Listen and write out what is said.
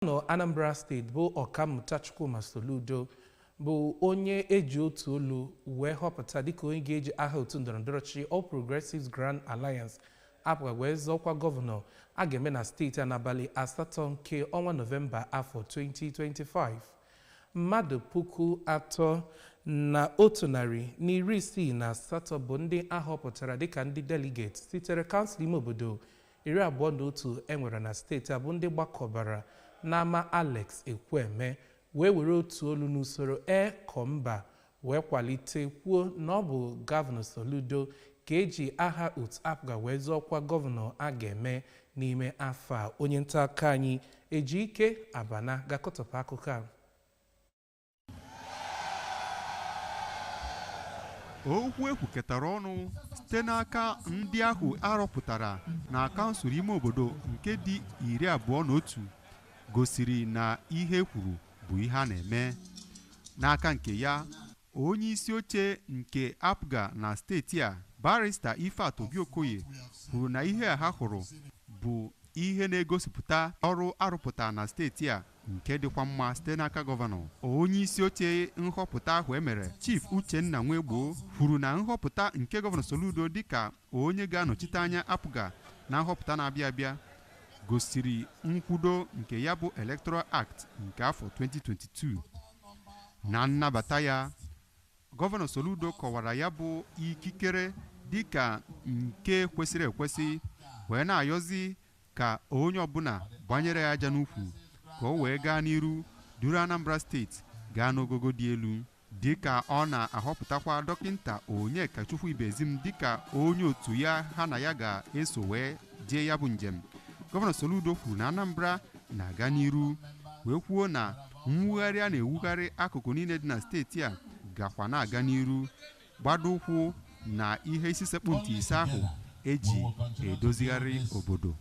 No Anambra State bụ Ọkammụta Chukwuma Soludo bụ onye eji otu olu wee họpụta dịka onye ga-eji aha otu ndọrọndọrọ ọchịchị All Progressives Grand Alliance APGA wee zọọ ọkwa gọvanọ a ga-eme na steeti a n'abalị 8 nke ọnwa Nọvemba afọ 2025. Mmadụ 3,168 bụ ndị ahọpụtara dịka ndị delegate sitere kansụl ime obodo 21 enwere na steeti a bụ ndị gbakọbara n'ama Alex Ekweme wee were otu olu n'usoro Komba wee kwalite kwuo na ọ bụ gọvanọ Soludo ka eji aha otu APGA wee zọọ ọkwa gọvanọ a ga-eme n'ime afọ a. Onye nta akụkọ anyị Ejike Abana ga-akọtọpụ akụkọ a. Okwu ekwukọtara ọnụ site n'aka ndị ahụ arọpụtara na kansụl ime obodo nke dị 21 gosiri na ihe kwuru bụ ihe a na-eme. N'aka nke ya, onye isi oche nke APGA na steeti a, Barrister Ifeat Obi-Okoye, kwuru na ihe a ha hụrụ bụ ihe na-egosipụta ọrụ arụpụta na steeti a nke dịkwa mma site n'aka gọvanọ. Onye isi oche nhọpụta ahụ emere, Chief Uchenna Nwegbo, kwuru na nhọpụta nke gọvanọ Soludo dịka onye ga-anọchite anya APGA na nhọpụta na-abịa abịa gosiri nkwudo nke ya bụ Electoral Act nke afọ 2022. Na nnabata ya, gọvanọ Soludo kọwara ya bụ ikikere dịka nke kwesịrị ekwesị wee na-ayọzi ka onye ọbụla gbanyere ya aja n'ukwu ka o wee gaa n'iru duru Anambra steeti gaa n'ogogo dị elu, dịka ọ na-ahọpụtakwa dọkịnta Onyekachukwu Ibezim dịka onye otu ya ha na ya ga-eso wee jee ya bụ njem. Gọvanọ Soludo kwuru na Anambra na-aga n'iru wee kwuo na mwugharị a na-ewugharị akụkụ niile dị na steeti a gakwa na-aga n'iru gbado ụkwụ na ihe isi sekpụ ntị ise ahụ eji edozigharị obodo.